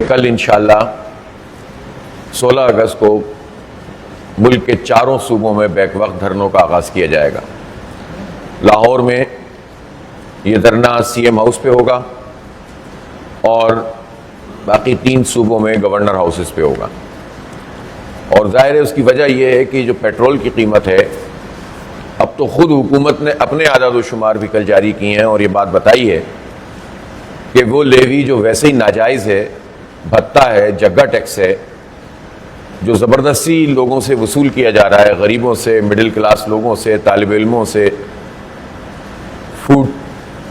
کل انشاءاللہ 16 اگست کو ملک کے چاروں صوبوں میں بیک وقت دھرنوں کا آغاز کیا جائے گا۔ لاہور میں یہ دھرنا سی ایم ہاؤس پہ ہوگا اور باقی 3 صوبوں میں گورنر ہاؤسز پہ ہوگا۔ اور ظاہر ہے اس کی وجہ یہ ہے کہ جو پیٹرول کی قیمت ہے، اب تو خود حکومت نے اپنے اعداد و شمار بھی کل جاری کیے ہیں اور یہ بات بتائی ہے کہ وہ لیوی جو ویسے ہی ناجائز ہے، بھتہ ہے، جگہ ٹیکس ہے، جو زبردستی لوگوں سے وصول کیا جا رہا ہے، غریبوں سے، مڈل کلاس لوگوں سے، طالب علموں سے، فوڈ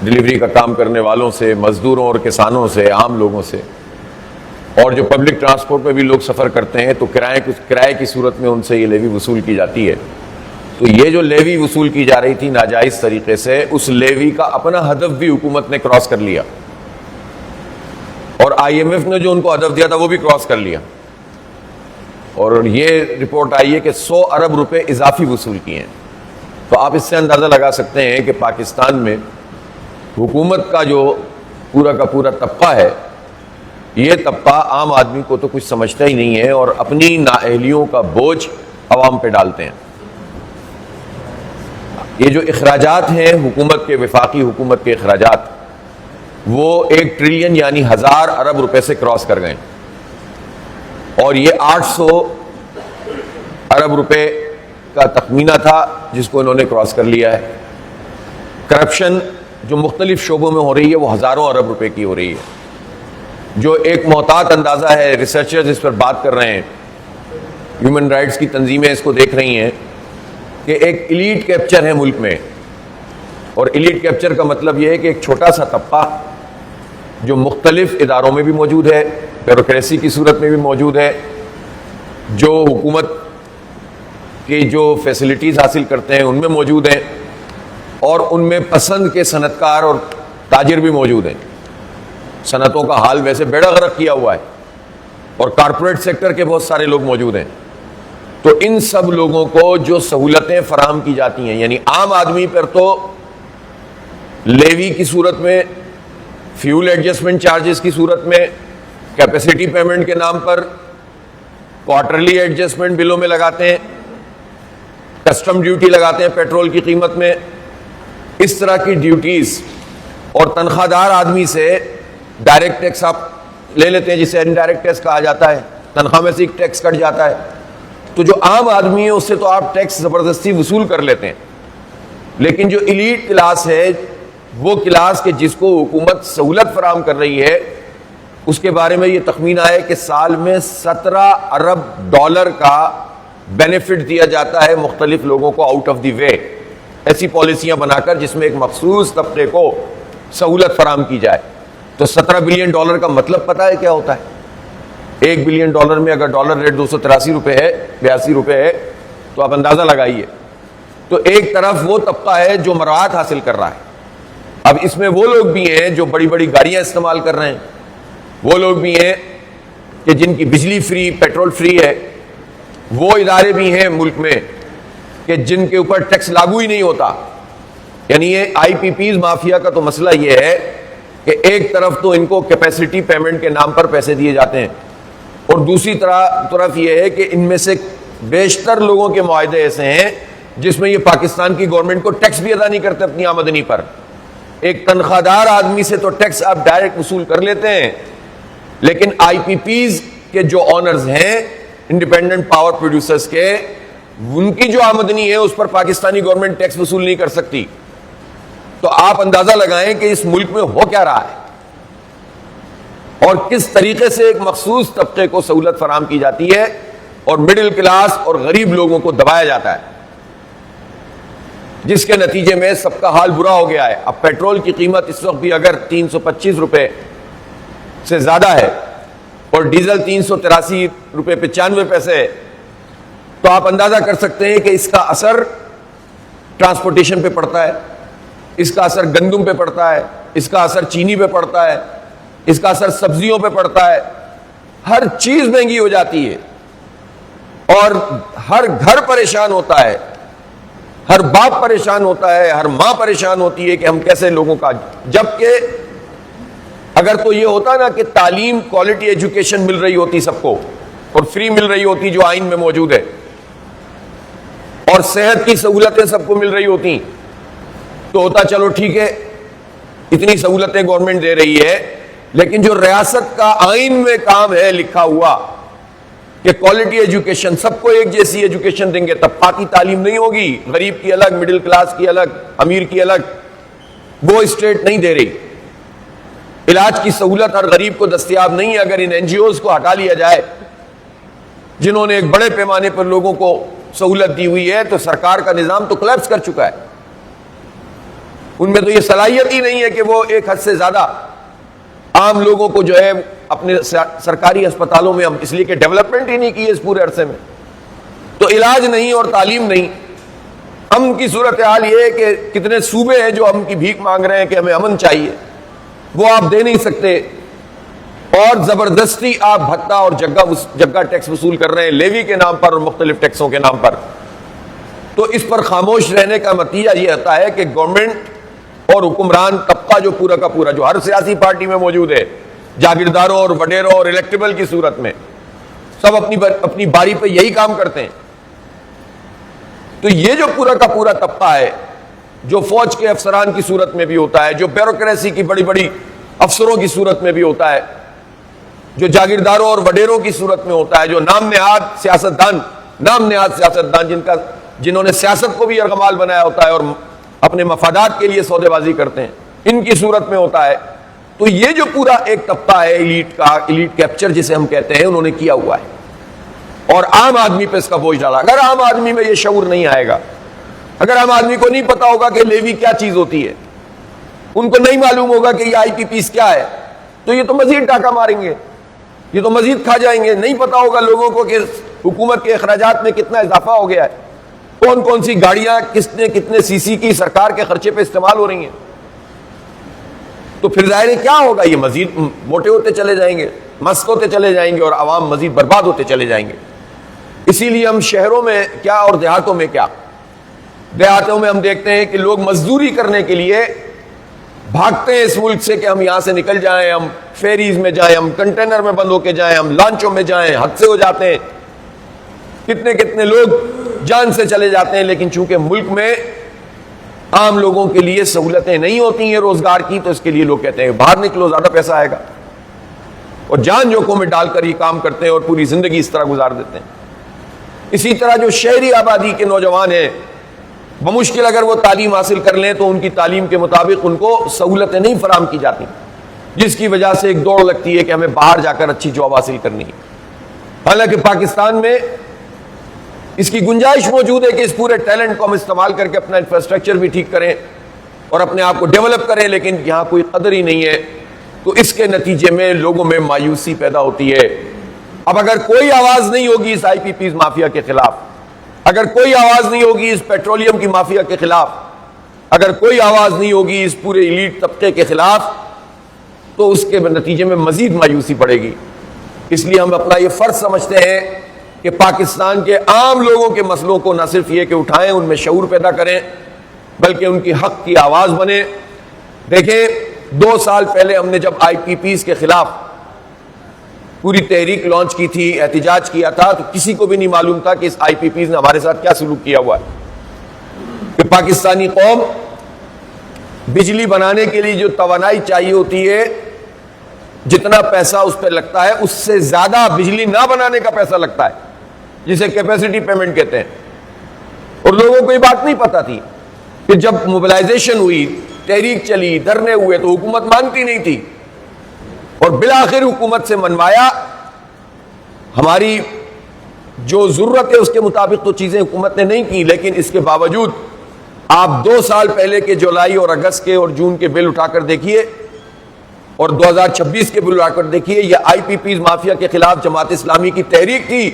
ڈلیوری کا کام کرنے والوں سے، مزدوروں اور کسانوں سے، عام لوگوں سے، اور جو پبلک ٹرانسپورٹ میں بھی لوگ سفر کرتے ہیں تو کرائے کی صورت میں ان سے یہ لیوی وصول کی جاتی ہے۔ تو یہ جو لیوی وصول کی جا رہی تھی ناجائز طریقے سے، اس لیوی کا اپنا ہدف بھی حکومت نے کراس کر لیا، اور آئی ایم ایف نے جو ان کو ہدف دیا تھا وہ بھی کراس کر لیا، اور یہ رپورٹ آئی ہے کہ 100 ارب روپے اضافی وصول کیے ہیں۔ تو آپ اس سے اندازہ لگا سکتے ہیں کہ پاکستان میں حکومت کا جو پورا کا پورا طبقہ ہے، یہ طبقہ عام آدمی کو تو کچھ سمجھتا ہی نہیں ہے اور اپنی نااہلیوں کا بوجھ عوام پہ ڈالتے ہیں۔ یہ جو اخراجات ہیں حکومت کے، وفاقی حکومت کے اخراجات، وہ 1 ٹریلین یعنی 1000 ارب روپے سے کراس کر گئے، اور یہ 800 ارب روپے کا تخمینہ تھا جس کو انہوں نے کراس کر لیا ہے۔ کرپشن جو مختلف شعبوں میں ہو رہی ہے وہ ہزاروں ارب روپے کی ہو رہی ہے۔ جو ایک محتاط اندازہ ہے، ریسرچرز اس پر بات کر رہے ہیں، ہیومن رائٹس کی تنظیمیں اس کو دیکھ رہی ہیں کہ ایک ایلیٹ کیپچر ہے ملک میں، اور ایلیٹ کیپچر کا مطلب یہ ہے کہ ایک چھوٹا سا طبقہ جو مختلف اداروں میں بھی موجود ہے، بیوروکریسی کی صورت میں بھی موجود ہے، جو حکومت کی جو فیسلٹیز حاصل کرتے ہیں ان میں موجود ہیں، اور ان میں پسند کے صنعت کار اور تاجر بھی موجود ہیں۔ صنعتوں کا حال ویسے بیڑا غرق کیا ہوا ہے، اور کارپوریٹ سیکٹر کے بہت سارے لوگ موجود ہیں۔ تو ان سب لوگوں کو جو سہولتیں فراہم کی جاتی ہیں، یعنی عام آدمی پر تو لیوی کی صورت میں، فیول ایڈجسٹمنٹ چارجز کی صورت میں، کیپیسٹی پیمنٹ کے نام پر کوارٹرلی ایڈجسٹمنٹ بلوں میں لگاتے ہیں، کسٹم ڈیوٹی لگاتے ہیں پیٹرول کی قیمت میں، اس طرح کی ڈیوٹیز، اور تنخواہ دار آدمی سے ڈائریکٹ ٹیکس آپ لے لیتے ہیں جسے انڈائریکٹ ٹیکس کہا جاتا ہے، تنخواہ میں سے ایک ٹیکس کٹ جاتا ہے۔ تو جو عام آدمی ہے اس سے تو آپ ٹیکس زبردستی وصول کر لیتے ہیں، لیکن جو ایلیٹ کلاس ہے، وہ کلاس کے جس کو حکومت سہولت فراہم کر رہی ہے، اس کے بارے میں یہ تخمینہ ہے کہ سال میں 17 ارب ڈالر کا بینیفٹ دیا جاتا ہے مختلف لوگوں کو آؤٹ آف دی وے، ایسی پالیسیاں بنا کر جس میں ایک مخصوص طبقے کو سہولت فراہم کی جائے۔ تو 17 بلین ڈالر کا مطلب پتہ ہے کیا ہوتا ہے؟ 1 بلین ڈالر میں اگر ڈالر ریٹ 283 روپے ہے، 82 روپے ہے، تو آپ اندازہ لگائیے۔ تو ایک طرف وہ طبقہ ہے جو مراعات حاصل کر رہا ہے، اب اس میں وہ لوگ بھی ہیں جو بڑی بڑی گاڑیاں استعمال کر رہے ہیں، وہ لوگ بھی ہیں کہ جن کی بجلی فری، پیٹرول فری ہے، وہ ادارے بھی ہیں ملک میں کہ جن کے اوپر ٹیکس لاگو ہی نہیں ہوتا۔ یعنی یہ آئی پی پیز مافیا کا تو مسئلہ یہ ہے کہ ایک طرف تو ان کو کیپیسٹی پیمنٹ کے نام پر پیسے دیے جاتے ہیں، اور دوسری طرف یہ ہے کہ ان میں سے بیشتر لوگوں کے معاہدے ایسے ہیں جس میں یہ پاکستان کی گورنمنٹ کو ٹیکس بھی ادا نہیں کرتے اپنی آمدنی پر۔ ایک تنخواہ دار آدمی سے تو ٹیکس آپ ڈائریکٹ وصول کر لیتے ہیں، لیکن آئی پی پیز کے جو آنرز ہیں، انڈیپینڈنٹ پاور پروڈیوسرز کے، ان کی جو آمدنی ہے اس پر پاکستانی گورنمنٹ ٹیکس وصول نہیں کر سکتی۔ تو آپ اندازہ لگائیں کہ اس ملک میں ہو کیا رہا ہے، اور کس طریقے سے ایک مخصوص طبقے کو سہولت فراہم کی جاتی ہے اور مڈل کلاس اور غریب لوگوں کو دبایا جاتا ہے، جس کے نتیجے میں سب کا حال برا ہو گیا ہے۔ اب پیٹرول کی قیمت اس وقت بھی اگر 325 روپے سے زیادہ ہے اور ڈیزل 383 روپے 95 پیسے ہے، تو آپ اندازہ کر سکتے ہیں کہ اس کا اثر ٹرانسپورٹیشن پہ پڑتا ہے، اس کا اثر گندم پہ پڑتا ہے، اس کا اثر چینی پہ پڑتا ہے، اس کا اثر سبزیوں پہ پڑتا ہے، ہر چیز مہنگی ہو جاتی ہے، اور ہر گھر پریشان ہوتا ہے، ہر باپ پریشان ہوتا ہے، ہر ماں پریشان ہوتی ہے کہ ہم کیسے لوگوں کا، جبکہ اگر تو یہ ہوتا نا کہ تعلیم کوالٹی ایجوکیشن مل رہی ہوتی سب کو اور فری مل رہی ہوتی جو آئین میں موجود ہے، اور صحت کی سہولتیں سب کو مل رہی ہوتی تو ہوتا چلو ٹھیک ہے اتنی سہولتیں گورنمنٹ دے رہی ہے، لیکن جو ریاست کا آئین میں کام ہے لکھا ہوا کہ کوالٹی ایجوکیشن، سب کو ایک جیسی ایجوکیشن دیں گے، طبقاتی تعلیم نہیں ہوگی، غریب کی الگ، مڈل کلاس کی الگ، امیر کی الگ، وہ اسٹیٹ نہیں دے رہی۔ علاج کی سہولت ہر غریب کو دستیاب نہیں ہے۔ اگر ان این جی اوز کو ہٹا لیا جائے جنہوں نے ایک بڑے پیمانے پر لوگوں کو سہولت دی ہوئی ہے، تو سرکار کا نظام تو کلیپس کر چکا ہے۔ ان میں تو یہ صلاحیت ہی نہیں ہے کہ وہ ایک حد سے زیادہ عام لوگوں کو جو ہے اپنے سرکاری اسپتالوں میں، اس لیے کہ ڈیولپمنٹ ہی نہیں کی ہے اس پورے عرصے میں، تو علاج نہیں اور تعلیم نہیں۔ امن کی صورتحال یہ ہے کہ کتنے صوبے ہیں جو امن کی بھیک مانگ رہے ہیں کہ ہمیں امن چاہیے، وہ آپ دے نہیں سکتے، اور زبردستی آپ بھتہ اور جگہ ٹیکس وصول کر رہے ہیں لیوی کے نام پر اور مختلف ٹیکسوں کے نام پر۔ تو اس پر خاموش رہنے کا نتیجہ یہ ہوتا ہے کہ گورنمنٹ اور حکمران طبقہ جو پورا کا پورا، جو ہر سیاسی پارٹی میں موجود ہے، جاگیرداروں اور وڈیروں اور الیکٹیبل کی صورت میں، سب اپنی باری پہ یہی کام کرتے ہیں۔ تو یہ جو پورا کا پورا طبقہ ہے، جو فوج کے افسران کی صورت میں بھی ہوتا ہے، جو بیوروکریسی کی بڑی بڑی افسروں کی صورت میں بھی ہوتا ہے، جو جاگیرداروں اور وڈیروں کی صورت میں ہوتا ہے، جو نام نہاد سیاستدان جنہوں نے سیاست کو بھی ارغمال بنایا ہوتا ہے اور اپنے مفادات کے لیے سودے بازی کرتے ہیں، ان کی صورت میں ہوتا ہے۔ تو یہ جو پورا ایک طبقہ ہے ایلیٹ کا، ایلیٹ کیپچر جسے ہم کہتے ہیں، انہوں نے کیا ہوا ہے اور عام آدمی پہ اس کا بوجھ ڈالا۔ اگر عام آدمی میں یہ شعور نہیں آئے گا، اگر عام آدمی کو نہیں پتا ہوگا کہ لیوی کیا چیز ہوتی ہے، ان کو نہیں معلوم ہوگا کہ یہ آئی پی پیز کیا ہے، تو یہ تو مزید ڈاکہ ماریں گے، یہ تو مزید کھا جائیں گے۔ نہیں پتا ہوگا لوگوں کو کہ حکومت کے اخراجات میں کتنا اضافہ ہو گیا ہے، کون کون سی گاڑیاں کتنے سی سی کی سرکار کے خرچے پہ استعمال ہو رہی ہیں، تو پھر ظاہر کیا ہوگا، یہ مزید موٹے ہوتے چلے جائیں گے، مست ہوتے چلے جائیں گے، اور عوام مزید برباد ہوتے چلے جائیں گے۔ اسی لیے ہم شہروں میں کیا اور دیہاتوں میں کیا، دیہاتوں میں ہم دیکھتے ہیں کہ لوگ مزدوری کرنے کے لیے بھاگتے ہیں اس ملک سے کہ ہم یہاں سے نکل جائیں، ہم فیریز میں جائیں، ہم کنٹینر میں بند ہو کے جائیں، ہم لانچوں میں جائیں، حد سے ہو جاتے ہیں، کتنے لوگ جان سے چلے جاتے ہیں۔ لیکن چونکہ ملک میں عام لوگوں کے لیے سہولتیں نہیں ہوتی ہیں روزگار کی، تو اس کے لیے لوگ کہتے ہیں باہر نکلو، زیادہ پیسہ آئے گا، اور جان جوکھوں میں ڈال کر یہ کام کرتے ہیں اور پوری زندگی اس طرح گزار دیتے ہیں۔ اسی طرح جو شہری آبادی کے نوجوان ہیں، بمشکل اگر وہ تعلیم حاصل کر لیں تو ان کی تعلیم کے مطابق ان کو سہولتیں نہیں فراہم کی جاتی، جس کی وجہ سے ایک دوڑ لگتی ہے کہ ہمیں باہر جا کر اچھی جاب حاصل کرنی ہے۔ حالانکہ پاکستان میں اس کی گنجائش موجود ہے کہ اس پورے ٹیلنٹ کو ہم استعمال کر کے اپنا انفراسٹرکچر بھی ٹھیک کریں اور اپنے آپ کو ڈیولپ کریں، لیکن یہاں کوئی قدر ہی نہیں ہے۔ تو اس کے نتیجے میں لوگوں میں مایوسی پیدا ہوتی ہے۔ اب اگر کوئی آواز نہیں ہوگی اس آئی پی پیز مافیا کے خلاف، اگر کوئی آواز نہیں ہوگی اس پیٹرولیم کی مافیا کے خلاف، اگر کوئی آواز نہیں ہوگی اس پورے ایلیٹ طبقے کے خلاف، تو اس کے نتیجے میں مزید مایوسی پڑے گی۔ اس لیے ہم اپنا یہ فرض سمجھتے ہیں کہ پاکستان کے عام لوگوں کے مسئلوں کو نہ صرف یہ کہ اٹھائیں، ان میں شعور پیدا کریں، بلکہ ان کی حق کی آواز بنیں۔ دیکھیں 2 سال پہلے ہم نے جب آئی پی پیز کے خلاف پوری تحریک لانچ کی تھی، احتجاج کیا تھا، تو کسی کو بھی نہیں معلوم تھا کہ اس آئی پی پیز نے ہمارے ساتھ کیا سلوک کیا ہوا ہے، کہ پاکستانی قوم بجلی بنانے کے لیے جو توانائی چاہیے ہوتی ہے، جتنا پیسہ اس پہ لگتا ہے اس سے زیادہ بجلی نہ بنانے کا پیسہ لگتا ہے، جسے کیپیسٹی پیمنٹ کہتے ہیں۔ اور لوگوں کو یہ بات نہیں پتا تھی کہ جب موبلائزیشن ہوئی، تحریک چلی، دھرنے ہوئے، تو حکومت مانتی نہیں تھی، اور بالآخر حکومت سے منوایا۔ ہماری جو ضرورت ہے اس کے مطابق تو چیزیں حکومت نے نہیں کی، لیکن اس کے باوجود آپ 2 سال پہلے کے جولائی اور اگست کے اور جون کے بل اٹھا کر دیکھیے، اور 2026 کے بل اٹھا کر دیکھیے، یہ آئی پی پیز مافیا کے خلاف جماعت اسلامی کی تحریک تھی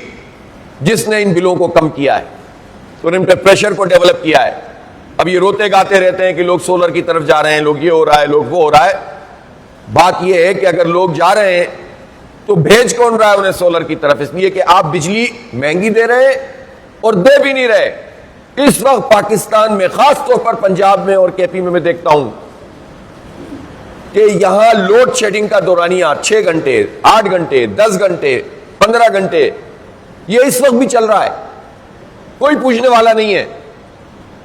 جس نے ان بلوں کو کم کیا ہے اور ان پہ پریشر کو ڈیولپ کیا ہے۔ اب یہ روتے گاتے رہتے ہیں کہ لوگ سولر کی طرف جا رہے ہیں، لوگ یہ ہو رہا ہے، لوگ وہ ہو رہا ہے۔ بات یہ ہے کہ اگر لوگ جا رہے ہیں تو بھیج کون رہا ہے انہیں سولر کی طرف؟ اس لیے کہ آپ بجلی مہنگی دے رہے ہیں اور دے بھی نہیں رہے۔ اس وقت پاکستان میں، خاص طور پر پنجاب میں اور کے پی میں دیکھتا ہوں کہ یہاں لوڈ شیڈنگ کا دورانیہ 6 گھنٹے 8 گھنٹے 10 گھنٹے 15 گھنٹے یہ اس وقت بھی چل رہا ہے, کوئی پوچھنے والا نہیں ہے.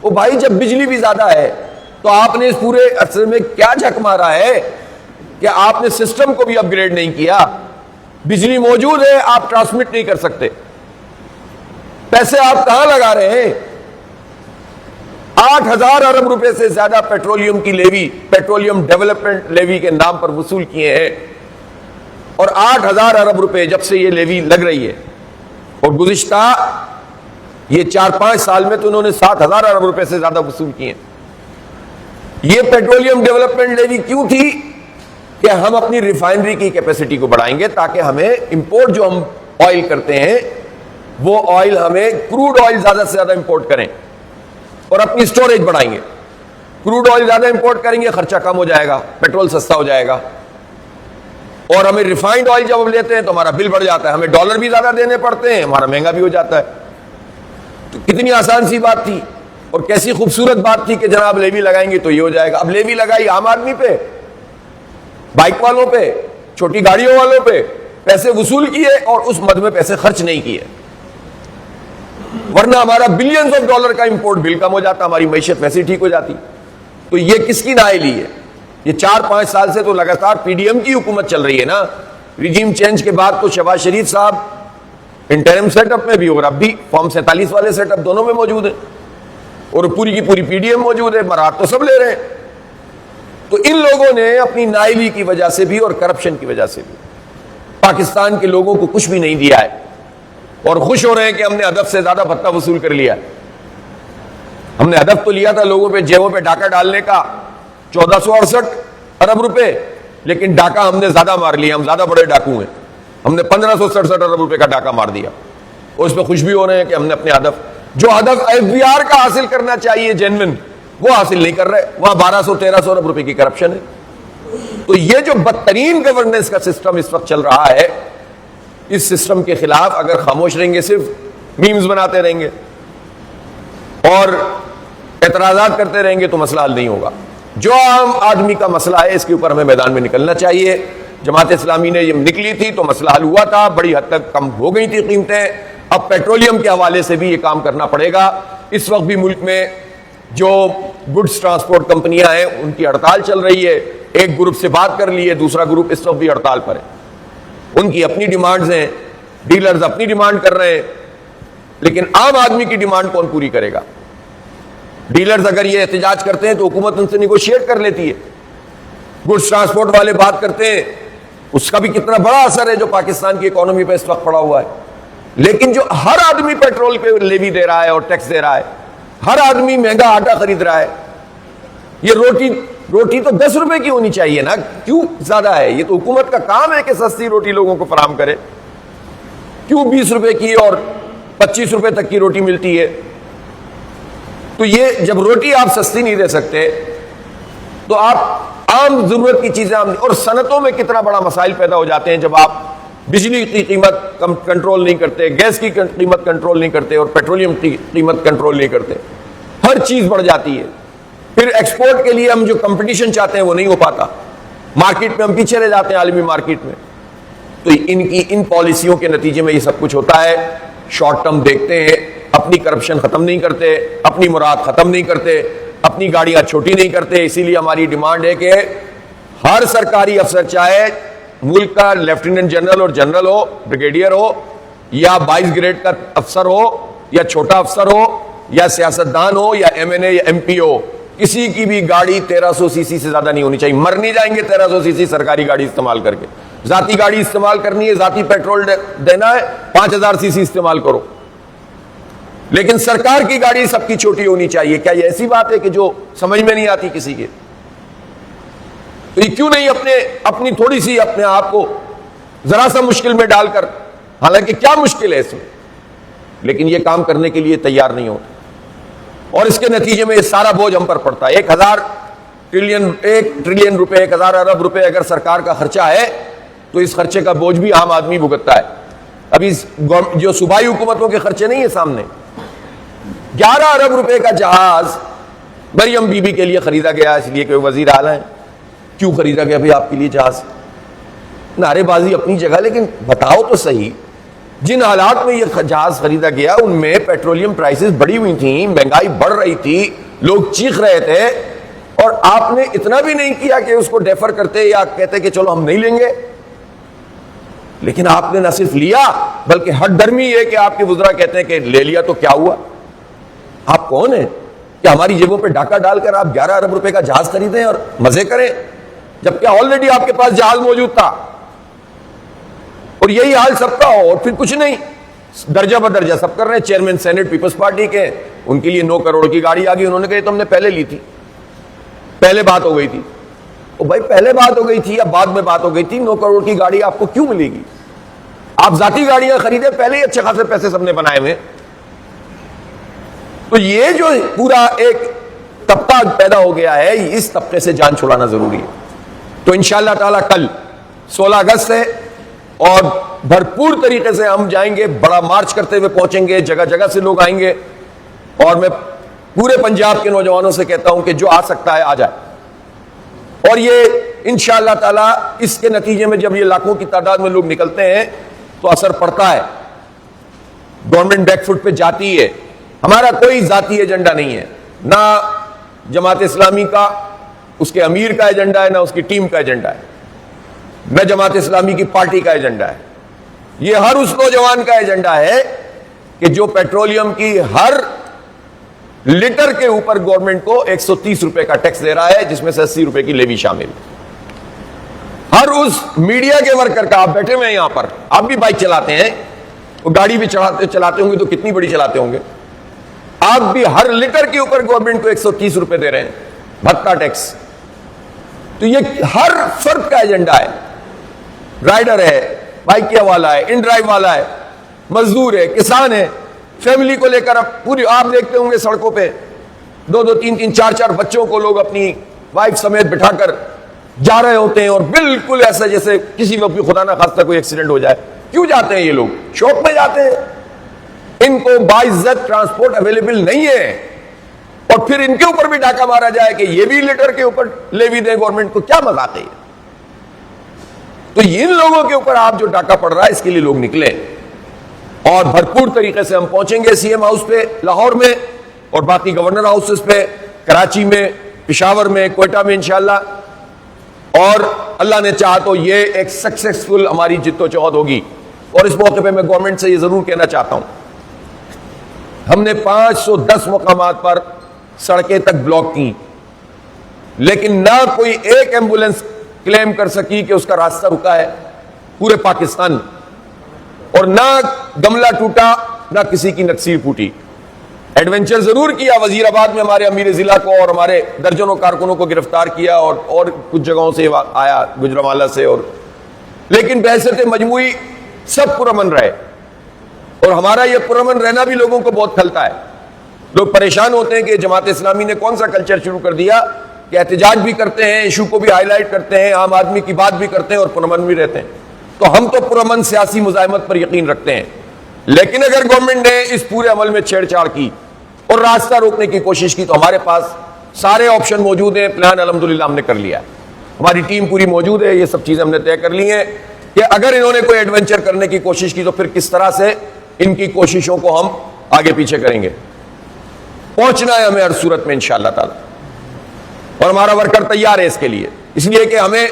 وہ بھائی جب بجلی بھی زیادہ ہے تو آپ نے اس پورے عرصے میں کیا جھک مارا ہے کہ آپ نے سسٹم کو بھی اپ گریڈ نہیں کیا. بجلی موجود ہے, آپ ٹرانسمٹ نہیں کر سکتے, پیسے آپ کہاں لگا رہے ہیں؟ 8,000 ارب روپے سے زیادہ پیٹرولیم کی لیوی, پیٹرولیم ڈیولپمنٹ لیوی کے نام پر وصول کیے ہیں, اور 8,000 ارب روپے جب سے یہ لیوی لگ رہی ہے, اور گزشتہ یہ 4-5 سال میں تو انہوں نے 7,000 ارب روپے سے زیادہ وصول کیے ہیں. یہ پیٹرولیم ڈیولپمنٹ لیوی کیوں تھی؟ کہ ہم اپنی ریفائنری کی کیپیسٹی کو بڑھائیں گے تاکہ ہمیں امپورٹ جو ہم آئل کرتے ہیں وہ آئل ہمیں کروڈ آئل زیادہ سے زیادہ امپورٹ کریں اور اپنی سٹوریج بڑھائیں گے. کروڈ آئل زیادہ امپورٹ کریں گے, خرچہ کم ہو جائے گا, پیٹرول سستا ہو جائے گا, اور ہمیں ریفائنڈ آئل جب ہم لیتے ہیں تو ہمارا بل بڑھ جاتا ہے, ہمیں ڈالر بھی زیادہ دینے پڑتے ہیں, ہمارا مہنگا بھی ہو جاتا ہے. تو کتنی آسان سی بات تھی اور کیسی خوبصورت بات تھی کہ جناب لیوی لگائیں گے تو یہ ہو جائے گا. اب لیوی لگائی عام آدمی پہ, بائک والوں پہ, چھوٹی گاڑیوں والوں پہ, پیسے وصول کیے اور اس مد میں پیسے خرچ نہیں کیے, ورنہ ہمارا بلینز آف ڈالر کا امپورٹ بل کم ہو جاتا, ہماری معیشت ویسے ٹھیک ہو جاتی. تو یہ کس کی نااہلی ہے؟ یہ 4-5 سال سے تو لگاتار پی ڈی ایم کی حکومت چل رہی ہے نا. ریجیم چینج کے بعد تو شہباز شریف صاحب انٹرم سیٹ اپ میں بھی اور اب بھی فارم 47 والے سیٹ اپ دونوں میں موجود ہیں, اور پوری کی پوری پی ڈی ایم موجود ہے, مراد تو سب لے رہے ہیں. تو ان لوگوں نے اپنی نااہلی کی وجہ سے بھی اور کرپشن کی وجہ سے بھی پاکستان کے لوگوں کو کچھ بھی نہیں دیا ہے, اور خوش ہو رہے ہیں کہ ہم نے ہدف سے زیادہ بھتہ وصول کر لیا. ہم نے ہدف تو لیا تھا لوگوں پہ جیبوں پہ ڈاکہ ڈالنے کا 1468 ارب روپے, لیکن ڈاکہ ہم نے زیادہ مار لیا, ہم زیادہ بڑے ڈاکو ہیں, ہم نے 1567 ارب روپے کا ڈاکہ مار دیا, اور اس پہ خوش بھی ہو رہے ہیں کہ ہم نے اپنے ہدف ایف بی آر کا حاصل کرنا چاہیے جینوین, وہ حاصل نہیں کر رہے. وہاں 1200-1300 ارب روپے کی کرپشن ہے. تو یہ جو بدترین گورننس کا سسٹم اس وقت چل رہا ہے, اس سسٹم کے خلاف اگر خاموش رہیں گے, صرف میمز بناتے رہیں گے اور اعتراضات کرتے رہیں گے تو مسئلہ حل نہیں ہوگا. جو عام آدمی کا مسئلہ ہے اس کے اوپر ہمیں میدان میں نکلنا چاہیے. جماعت اسلامی نے یہ نکلی تھی تو مسئلہ حل ہوا تھا, بڑی حد تک کم ہو گئی تھی قیمتیں. اب پیٹرولیم کے حوالے سے بھی یہ کام کرنا پڑے گا. اس وقت بھی ملک میں جو گڈز ٹرانسپورٹ کمپنیاں ہیں ان کی ہڑتال چل رہی ہے. ایک گروپ سے بات کر لی ہے, دوسرا گروپ اس وقت بھی ہڑتال پر ہے. ان کی اپنی ڈیمانڈز ہیں, ڈیلرز اپنی ڈیمانڈ کر رہے ہیں, لیکن عام آدمی کی ڈیمانڈ کون پوری کرے گا؟ ڈیلرز اگر یہ احتجاج کرتے ہیں تو حکومت ان سے نیگوشیٹ کر لیتی ہے. گڈز ٹرانسپورٹ والے بات کرتے ہیں, اس کا بھی کتنا بڑا اثر ہے جو پاکستان کی اکانومی پہ اس وقت پڑا ہوا ہے. لیکن جو ہر آدمی پیٹرول پہ لیوی دے رہا ہے اور ٹیکس دے رہا ہے, ہر آدمی مہنگا آٹا خرید رہا ہے. یہ روٹی تو 10 روپے کی ہونی چاہیے نا, کیوں زیادہ ہے؟ یہ تو حکومت کا کام ہے کہ سستی روٹی لوگوں کو فراہم کرے. کیوں 20 روپے کی اور 25 روپے تک کی روٹی ملتی ہے؟ تو یہ جب روٹی آپ سستی نہیں دے سکتے تو آپ عام ضرورت کی چیزیں اور صنعتوں میں کتنا بڑا مسائل پیدا ہو جاتے ہیں جب آپ بجلی کی قیمت کنٹرول نہیں کرتے, گیس کی قیمت کنٹرول نہیں کرتے, اور پیٹرولیم کی قیمت کنٹرول نہیں کرتے. ہر چیز بڑھ جاتی ہے. پھر ایکسپورٹ کے لیے ہم جو کمپٹیشن چاہتے ہیں وہ نہیں ہو پاتا, مارکیٹ میں ہم پیچھے رہ جاتے ہیں عالمی مارکیٹ میں. تو ان پالیسیوں کے نتیجے میں یہ سب کچھ ہوتا ہے. شارٹ ٹرم دیکھتے ہیں, اپنی کرپشن ختم نہیں کرتے, اپنی مراد ختم نہیں کرتے, اپنی گاڑیاں چھوٹی نہیں کرتے. اسی لیے ہماری ڈیمانڈ ہے کہ ہر سرکاری افسر, چاہے ملک کا لیفٹیننٹ جنرل اور جنرل ہو, بریگیڈیئر ہو, یا 22 گریڈ کا افسر ہو, یا چھوٹا افسر ہو, یا سیاستدان ہو, یا ایم این اے یا ایم پی ہو, کسی کی بھی گاڑی 1300 سی سی سے زیادہ نہیں ہونی چاہیے. مر نہیں جائیں گے 1300 سی سی سرکاری گاڑی استعمال کر کے. ذاتی گاڑی استعمال کرنی ہے, ذاتی پیٹرول دینا ہے, 5000 سی سی استعمال کرو, لیکن سرکار کی گاڑی سب کی چھوٹی ہونی چاہیے. کیا یہ ایسی بات ہے کہ جو سمجھ میں نہیں آتی کسی کے؟ تو یہ کیوں نہیں اپنی تھوڑی سی اپنے آپ کو ذرا سا مشکل میں ڈال کر, حالانکہ کیا مشکل ہے اس میں, لیکن یہ کام کرنے کے لیے تیار نہیں ہوتا, اور اس کے نتیجے میں یہ سارا بوجھ ہم پر پڑتا ہے. 1 ٹریلین روپے, 1000 ارب روپے اگر سرکار کا خرچہ ہے تو اس خرچے کا بوجھ بھی عام آدمی بھگتتا ہے. ابھی جو صوبائی حکومتوں کے خرچے نہیں ہیں سامنے, 11 ارب روپے کا جہاز مریم بی بی کے لیے خریدا گیا, اس لیے کہ وہ وزیر اعلیٰ ہیں. کیوں خریدا گیا بھائی آپ کے لیے جہاز؟ نعرے بازی اپنی جگہ، لیکن بتاؤ تو صحیح جن حالات میں یہ جہاز خریدا گیا ان میں پیٹرولیم پرائسز بڑھی ہوئی تھیں، مہنگائی بڑھ رہی تھی، لوگ چیخ رہے تھے، اور آپ نے اتنا بھی نہیں کیا کہ اس کو ڈیفر کرتے یا کہتے کہ چلو ہم نہیں لیں گے. لیکن آپ نے نہ صرف لیا بلکہ ہٹ درمی یہ کہ آپ کے وزراء کہتے ہیں کہ لے لیا تو کیا ہوا. آپ کون ہیں کہ ہماری جیبوں پہ ڈاکہ ڈال کر آپ 11 ارب روپے کا جہاز خریدیں اور مزے کریں، جبکہ آلریڈی آپ کے پاس جہاز موجود تھا. اور یہی حال سب کا ہو اور پھر کچھ نہیں، درجہ بدرجہ سب کر رہے ہیں. چیئرمین سینٹ پیپلز پارٹی کے، ان کے لیے 9 کروڑ کی گاڑی آ گئی، انہوں نے کہا تم نے پہلے لی تھی، پہلے بات ہو گئی تھی. او بھائی پہلے بات ہو گئی تھی یا بعد میں بات ہو گئی تھی؟ 9 کروڑ کی گاڑی آپ کو کیوں ملے گی؟ آپ ذاتی گاڑیاں خریدیں، پہلے ہی اچھے خاصے پیسے سب نے بنائے ہوئے. تو یہ جو پورا ایک طبقہ پیدا ہو گیا ہے، اس طبقے سے جان چھڑانا ضروری ہے. تو انشاءاللہ تعالی کل 16 اگست ہے اور بھرپور طریقے سے ہم جائیں گے، بڑا مارچ کرتے ہوئے پہنچیں گے، جگہ جگہ سے لوگ آئیں گے. اور میں پورے پنجاب کے نوجوانوں سے کہتا ہوں کہ جو آ سکتا ہے آ جائے. اور یہ انشاءاللہ تعالی اس کے نتیجے میں جب یہ لاکھوں کی تعداد میں لوگ نکلتے ہیں تو اثر پڑتا ہے، گورنمنٹ بیک فٹ پہ جاتی ہے. ہمارا کوئی ذاتی ایجنڈا نہیں ہے، نہ جماعت اسلامی کا اس کے امیر کا ایجنڈا ہے، نہ اس کی ٹیم کا ایجنڈا ہے، نہ جماعت اسلامی کی پارٹی کا ایجنڈا ہے. یہ ہر اس نوجوان کا ایجنڈا ہے کہ جو پیٹرولیم کی ہر لیٹر کے اوپر گورنمنٹ کو 130 روپے کا ٹیکس دے رہا ہے، جس میں سے 80 روپے کی لیوی شامل. ہر اس میڈیا کے ورکر کا، آپ بیٹھے ہوئے ہیں یہاں پر، آپ بھی بائک چلاتے ہیں، وہ گاڑی بھی چلاتے ہوں گے تو کتنی بڑی چلاتے ہوں گے، آپ بھی ہر لیٹر کے اوپر گورنمنٹ کو 130 روپے دے رہے ہیں بھتہ ٹیکس. تو یہ ہر فرد کا ایجنڈا ہے. رائڈر ہے، بائک کے والا ہے، ان ڈرائیو والا ہے، مزدور ہے، کسان ہے، فیملی کو لے کر اب پوری آپ دیکھتے ہوں گے سڑکوں پہ 2-2 3-3 4-4 بچوں کو لوگ اپنی وائف سمیت بٹھا کر جا رہے ہوتے ہیں، اور بالکل ایسا جیسے کسی وقت بھی خدا نہ خواستہ کوئی ایکسیڈنٹ ہو جائے. کیوں جاتے ہیں یہ لوگ؟ شوق میں جاتے ہیں. ان کو باعزت ٹرانسپورٹ اویلیبل نہیں ہے، اور پھر ان کے اوپر بھی ڈاکہ مارا جائے کہ یہ بھی لیٹر کے اوپر لیوی دیں گورنمنٹ کو. کیا مذاق ہے؟ تو ان لوگوں کے اوپر آپ جو ڈاکہ پڑ رہا ہے اس کے لیے لوگ نکلیں، اور بھرپور طریقے سے ہم پہنچیں گے سی ایم ہاؤس پہ لاہور میں، اور باقی گورنر ہاؤسز پہ کراچی میں، پشاور میں، کوئٹہ میں انشاءاللہ. اور اللہ نے چاہا تو یہ ایک سکسیسفل ہماری جد و جہد ہوگی. اور اس موقع پہ میں گورنمنٹ سے یہ ضرور کہنا چاہتا ہوں، ہم نے 510 مقامات پر سڑکیں تک بلاک کی، لیکن نہ کوئی ایک ایمبولینس کلیم کر سکی کہ اس کا راستہ رکا ہے پورے پاکستان، اور نہ گملہ ٹوٹا، نہ کسی کی نکسیر پھوٹی. ایڈونچر ضرور کیا، وزیر آباد میں ہمارے امیر ضلع کو اور ہمارے درجنوں کارکنوں کو گرفتار کیا، اور کچھ جگہوں سے آیا، گجرانوالہ سے، اور لیکن بحیثیت مجموعی سب پرامن رہے. اور ہمارا یہ پرامن رہنا بھی لوگوں کو بہت کھلتا ہے. لوگ پریشان ہوتے ہیں کہ جماعت اسلامی نے کون سا کلچر شروع کر دیا کہ احتجاج بھی کرتے ہیں، ایشو کو بھی ہائی لائٹ کرتے ہیں، عام آدمی کی بات بھی کرتے ہیں اور پرامن بھی رہتے ہیں. تو ہم تو پرامن سیاسی مزاحمت پر یقین رکھتے ہیں، لیکن اگر گورنمنٹ نے اس پورے عمل میں چھیڑ چھاڑ کی اور راستہ روکنے کی کوشش کی تو ہمارے پاس سارے آپشن موجود ہیں. پلان الحمدللہ ہم نے کر لیا ہے، ہماری ٹیم پوری موجود ہے، یہ سب چیزیں ہم نے طے کر لی ہیں کہ اگر انہوں نے کوئی ایڈونچر کرنے کی کوشش کی تو پھر کس طرح سے ان کی کوششوں کو ہم آگے پیچھے کریں گے. پہنچنا ہے ہمیں ہر صورت میں انشاءاللہ تعالی، اور ہمارا ورکر تیار ہے اس کے لیے، اس لیے کہ ہمیں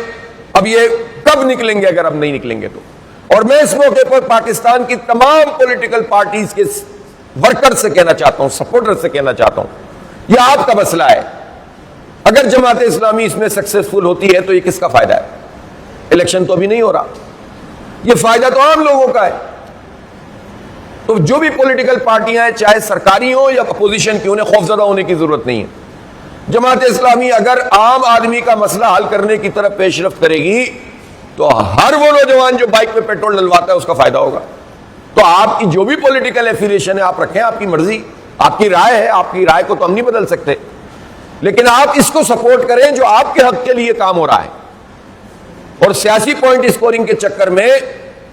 اب یہ کب نکلیں گے اگر ہم نہیں نکلیں گے تو. اور میں اس موقع پر پاکستان کی تمام پولیٹیکل پارٹیز کے ورکر سے کہنا چاہتا ہوں، سپورٹر سے کہنا چاہتا ہوں، یہ آپ کا مسئلہ ہے. اگر جماعت اسلامی اس میں سکسیسفل ہوتی ہے تو یہ کس کا فائدہ ہے؟ الیکشن تو ابھی نہیں ہو رہا، یہ فائدہ تو عام لوگوں کا ہے. تو جو بھی پولیٹیکل پارٹیاں ہیں، چاہے سرکاری ہوں یا اپوزیشن کی، انہیں خوفزدہ ہونے کی ضرورت نہیں ہے. جماعت اسلامی اگر عام آدمی کا مسئلہ حل کرنے کی طرف پیش رفت کرے گی تو ہر وہ نوجوان جو بائک پہ پیٹرول ڈلواتا ہے اس کا فائدہ ہوگا. تو آپ کی جو بھی پولیٹیکل ایفیلیشن ہے آپ رکھیں، آپ کی مرضی، آپ کی رائے ہے، آپ کی رائے کو تو ہم نہیں بدل سکتے، لیکن آپ اس کو سپورٹ کریں جو آپ کے حق کے لیے کام ہو رہا ہے. اور سیاسی پوائنٹ اسکورنگ کے چکر میں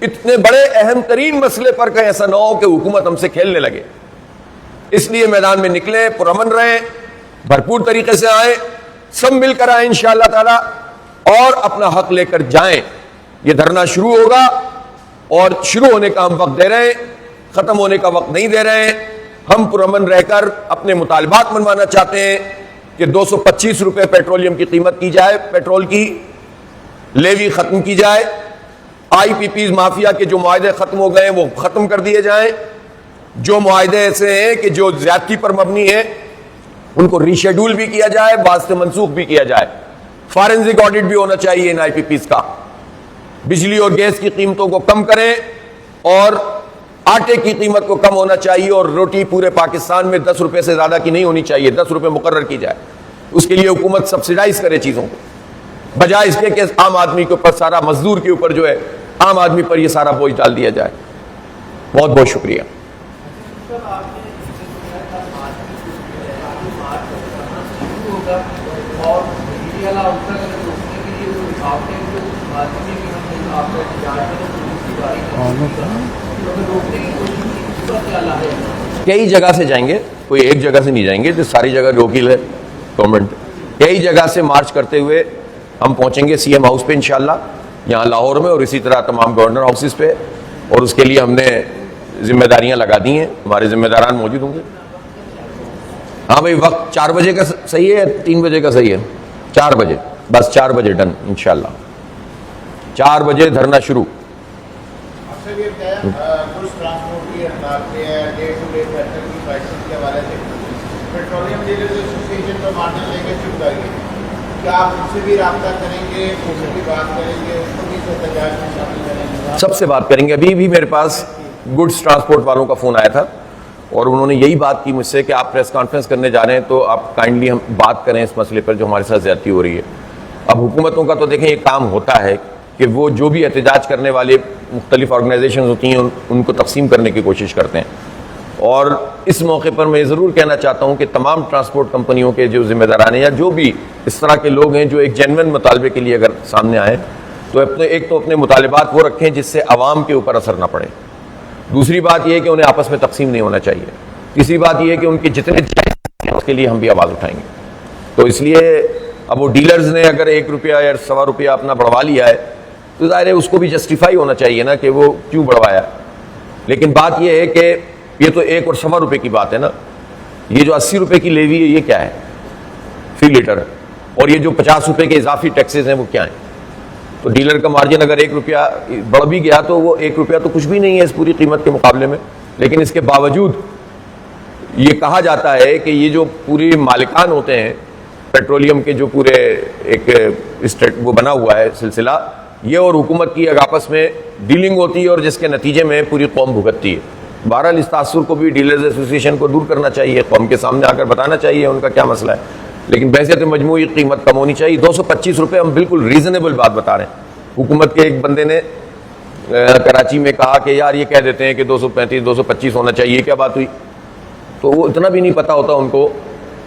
اتنے بڑے اہم ترین مسئلے پر کہیں ایسا نہ ہو کہ حکومت ہم سے کھیلنے لگے. اس لیے میدان میں نکلیں، پرامن رہیں، بھرپور طریقے سے آئیں، سب مل کر آئیں انشاءاللہ تعالی. اور اپنا حق لے کر جائیں. یہ دھرنا شروع ہوگا اور شروع ہونے کا ہم وقت دے رہے ہیں, ختم ہونے کا وقت نہیں دے رہے ہیں. ہم پرامن رہ کر اپنے مطالبات منوانا چاہتے ہیں کہ 225 روپے پیٹرولیم کی قیمت کی جائے, پیٹرول کی لیوی ختم کی جائے, آئی پی پیز مافیا کے جو معاہدے ختم ہو گئے وہ ختم کر دیے جائیں, جو معاہدے ایسے ہیں کہ جو زیادتی پر مبنی ہیں ان کو ری شیڈول بھی کیا جائے, بعض سے منسوخ بھی کیا جائے. فارنزک آڈٹ بھی ہونا چاہیے ان آئی پی پیز کا. بجلی اور گیس کی قیمتوں کو کم کریں اور آٹے کی قیمت کو کم ہونا چاہیے, اور روٹی پورے پاکستان میں 10 روپے سے زیادہ کی نہیں ہونی چاہیے, 10 روپے مقرر کی جائے. اس کے لیے حکومت سبسیڈائز کرے چیزوں کو, بجائے اس کے کہ عام آدمی کے اوپر سارا, مزدور کے اوپر جو ہے عام آدمی پر یہ سارا بوجھ ڈال دیا جائے. بہت بہت شکریہ. کئی جگہ سے جائیں گے, کوئی ایک جگہ سے نہیں جائیں گے, تو ساری جگہ روکیل ہے گورنمنٹ. کئی جگہ سے مارچ کرتے ہوئے ہم پہنچیں گے سی ایم ہاؤس پہ انشاءاللہ, یہاں لاہور میں, اور اسی طرح تمام گورنر ہاؤسز پہ, اور اس کے لیے ہم نے ذمہ داریاں لگا دی ہیں, ہمارے ذمہ داران موجود ہوں گے. ہاں بھائی, وقت 4 بجے کا صحیح ہے یا 3 بجے کا صحیح ہے؟ 4 بجے, بس 4 بجے ڈن انشاءاللہ. 4 بجے دھرنا شروع. سب سے بات کریں گے. ابھی بھی میرے پاس گڈس ٹرانسپورٹ والوں کا فون آیا تھا اور انہوں نے یہی بات کی مجھ سے کہ آپ پریس کانفرنس کرنے جا رہے ہیں تو آپ کائنڈلی ہم بات کریں اس مسئلے پر جو ہمارے ساتھ زیادتی ہو رہی ہے. اب حکومتوں کا تو دیکھیں یہ کام ہوتا ہے کہ وہ جو بھی احتجاج کرنے والے مختلف آرگنائزیشنز ہوتی ہیں ان کو تقسیم کرنے کی کوشش کرتے ہیں. اور اس موقع پر میں ضرور کہنا چاہتا ہوں کہ تمام ٹرانسپورٹ کمپنیوں کے جو ذمہ داران ہیں یا جو بھی اس طرح کے لوگ ہیں جو ایک جینوئن مطالبے کے لیے اگر سامنے آئیں تو اپنے مطالبات وہ رکھیں جس سے عوام کے اوپر اثر نہ پڑے. دوسری بات یہ ہے کہ انہیں آپس میں تقسیم نہیں ہونا چاہیے. تیسری بات یہ ہے کہ ان کے جتنے جائز ہیں اس کے لیے ہم بھی آواز اٹھائیں گے. تو اس لیے اب وہ ڈیلرز نے اگر 1 روپیہ یا 1.25 روپیہ اپنا بڑھوا لیا ہے تو ظاہر ہے اس کو بھی جسٹیفائی ہونا چاہیے نا کہ وہ کیوں بڑھوایا. لیکن بات یہ ہے کہ یہ تو 1 اور 1.25 روپے کی بات ہے نا, یہ جو 80 روپے کی لیوی ہے یہ کیا ہے فی لیٹر, اور یہ جو 50 روپے کے اضافی ٹیکسز ہیں وہ کیا ہیں. تو ڈیلر کا مارجن اگر 1 روپیہ بڑھ بھی گیا تو وہ 1 روپیہ تو کچھ بھی نہیں ہے اس پوری قیمت کے مقابلے میں. لیکن اس کے باوجود یہ کہا جاتا ہے کہ یہ جو پوری مالکان ہوتے ہیں پیٹرولیم کے, جو پورے ایک وہ بنا ہوا ہے سلسلہ, یہ اور حکومت کی آپس میں ڈیلنگ ہوتی ہے اور جس کے نتیجے میں پوری قوم بھگتتی ہے. بہرحال اس تاثر کو بھی ڈیلرز ایسوسی ایشن کو دور کرنا چاہیے, قوم کے سامنے آ کر بتانا چاہیے ان کا کیا مسئلہ ہے. لیکن ویسے تو مجموعی قیمت کم ہونی چاہیے. 225 روپے ہم بالکل ریزنیبل بات بتا رہے ہیں. حکومت کے ایک بندے نے کراچی میں کہا کہ یار یہ کہہ دیتے ہیں کہ 235 225 ہونا چاہیے, کیا بات ہوئی؟ تو وہ اتنا بھی نہیں پتا ہوتا ان کو,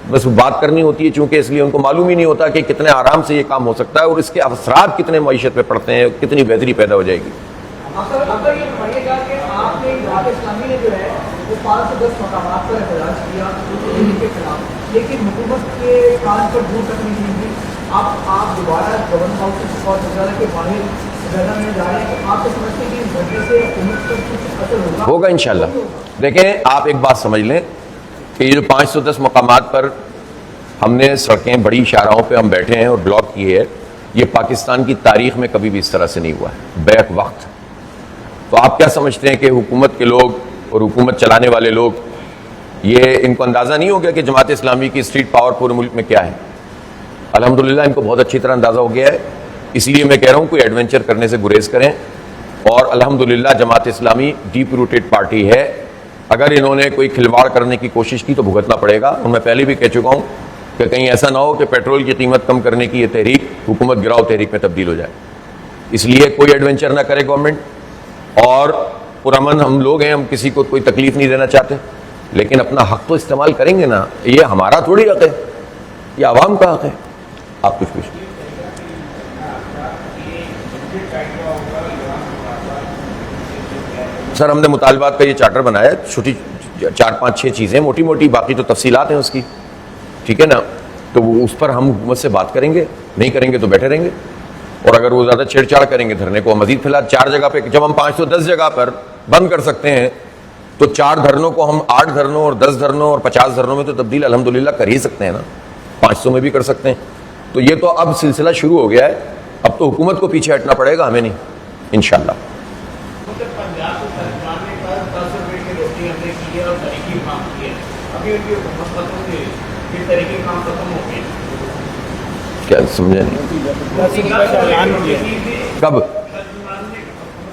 بس بات کرنی ہوتی ہے چونکہ اس لیے ان کو معلوم ہی نہیں ہوتا کہ کتنے آرام سے یہ کام ہو سکتا ہے اور اس کے اثرات کتنے معیشت پہ پڑتے ہیں, کتنی بہتری پیدا ہو جائے گی. لیکن حکومت کے کام پر دور تک نہیں دی. آپ دوبارہ گورنر ہاؤس اور وزارت کے باہر جگہ میں جا رہے ہیں تو آپ کو سمجھتے ہیں کہ اس گھٹنے سے حکومت پر کچھ اثر ہوگا انشاءاللہ. دیکھیں آپ ایک بات سمجھ لیں کہ یہ جو 510 مقامات پر ہم نے سڑکیں بڑی شاہراہوں پہ ہم بیٹھے ہیں اور بلاک کیے ہے, یہ پاکستان کی تاریخ میں کبھی بھی اس طرح سے نہیں ہوا ہے بیک وقت. تو آپ کیا سمجھتے ہیں کہ حکومت کے لوگ اور حکومت چلانے والے لوگ یہ ان کو اندازہ نہیں ہو گیا کہ جماعت اسلامی کی اسٹریٹ پاور پورے ملک میں کیا ہے؟ الحمدللہ ان کو بہت اچھی طرح اندازہ ہو گیا ہے. اس لیے میں کہہ رہا ہوں کوئی ایڈونچر کرنے سے گریز کریں. اور الحمدللہ Jamaat Islami deep rooted party ہے. اگر انہوں نے کوئی کھلواڑ کرنے کی کوشش کی تو بھگتنا پڑے گا. اور میں پہلے بھی کہہ چکا ہوں کہ کہیں ایسا نہ ہو کہ پیٹرول کی قیمت کم کرنے کی یہ تحریک حکومت گراؤ تحریک میں تبدیل ہو جائے. اس لیے کوئی ایڈونچر نہ کرے گورنمنٹ. اور پرامن ہم لوگ ہیں, ہم کسی کو کوئی تکلیف نہیں دینا چاہتے, لیکن اپنا حق تو استعمال کریں گے نا. یہ ہمارا تھوڑی حق ہے, یہ عوام کا حق ہے. آپ کچھ پوچھیں. سر ہم نے مطالبات کا یہ چارٹر بنایا, چھوٹی 4-5-6 چیزیں موٹی موٹی, باقی تو تفصیلات ہیں اس کی, ٹھیک ہے نا. تو اس پر ہم حکومت سے بات کریں گے, نہیں کریں گے تو بیٹھے رہیں گے. اور اگر وہ زیادہ چھیڑ چھاڑ کریں گے دھرنے کو مزید فی الحال 4 جگہ پہ، جب ہم 510 جگہ پر بند کر سکتے ہیں تو 4 دھرنوں کو ہم 8 دھرنوں اور 10 دھرنوں اور 50 دھرنوں میں تو تبدیل الحمدللہ کر ہی سکتے ہیں نا، 500 میں بھی کر سکتے ہیں. تو یہ تو اب سلسلہ شروع ہو گیا ہے، اب تو حکومت کو پیچھے ہٹنا پڑے گا، ہمیں نہیں، انشاءاللہ. پنجاب کو سرکار نے 10 روپے کی روٹی ہم نے کی ہے اور طریقے کام کیے ہیں، ابھی ان کی حکومت ختم ہوئی ہے، یہ طریقے کام ختم ہو گئے. کیا سمجھے نہیں؟ 10 روپے کا اعلان کیا کب؟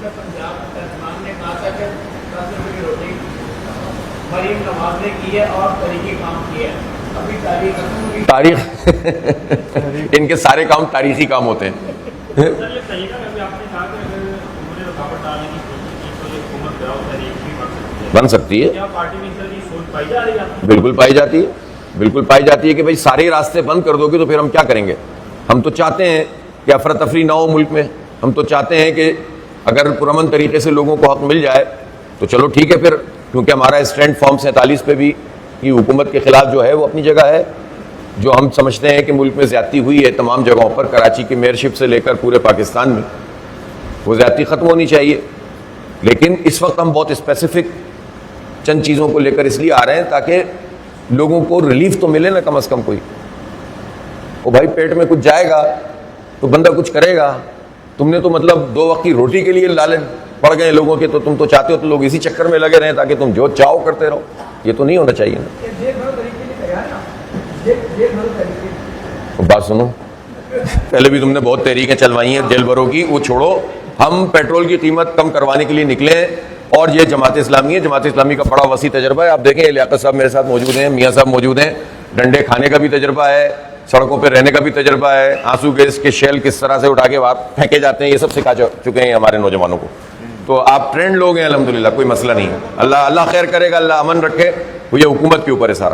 پنجاب ترجمان نے کہا تھا کہ 10 روپے کی روٹی مریم نواز نے کی ہے اور طریقے کام کیے ہیں، ابھی تاریخ ختم ہوئی. تاریخ ان کے سارے کام تاریخی کام ہوتے ہیں. بن سکتی ہے، بالکل پائی جاتی ہے، بالکل پائی جاتی ہے کہ بھائی سارے راستے بند کر دو گے تو پھر ہم کیا کریں گے. ہم تو چاہتے ہیں کہ افراتفری نہ ہو ملک میں، ہم تو چاہتے ہیں کہ اگر پرامن طریقے سے لوگوں کو حق مل جائے تو چلو ٹھیک ہے پھر، کیونکہ ہمارا اسٹینڈ فارم 47 پہ بھی کی حکومت کے خلاف جو ہے وہ اپنی جگہ ہے. جو ہم سمجھتے ہیں کہ ملک میں زیادتی ہوئی ہے تمام جگہوں پر، کراچی کی میئرشپ سے لے کر پورے پاکستان میں، وہ زیادتی ختم ہونی چاہیے. لیکن اس وقت ہم بہت اسپیسیفک چند چیزوں کو لے کر اس لیے آ رہے ہیں تاکہ لوگوں کو ریلیف تو ملے نا کم از کم کوئی. وہ بھائی پیٹ میں کچھ جائے گا تو بندہ کچھ کرے گا. تم نے تو مطلب 2 وقت کی روٹی کے لیے لالچ پڑ گئے لوگوں کے، تو تم تو چاہتے ہو تو لوگ اسی چکر میں لگے رہیں تاکہ تم جو چاہو کرتے رہو. یہ تو نہیں ہونا چاہیے نا. بات سنو، پہلے بھی تم نے بہت تحریکیں چلوائی ہیں جیل بھروں کی، وہ چھوڑو. ہم پیٹرول کی قیمت کم کروانے کے لیے نکلے ہیں، اور یہ جماعت اسلامی ہے، جماعت اسلامی کا بڑا وسیع تجربہ ہے. آپ دیکھیں لیاقت صاحب میرے ساتھ موجود ہیں، میاں صاحب موجود ہیں، ڈنڈے کھانے کا بھی تجربہ ہے، سڑکوں پہ رہنے کا بھی تجربہ ہے، آنسو گیس کے شیل کس طرح سے اٹھا کے پھینکے جاتے ہیں، یہ سب سکھا چکے ہیں ہمارے نوجوانوں کو. تو آپ ٹرینڈ لوگ ہیں الحمدللہ، کوئی مسئلہ نہیں ہے. اللہ خیر کرے گا، اللہ امن رکھے. وہ یہ حکومت کے اوپر ہے سارا.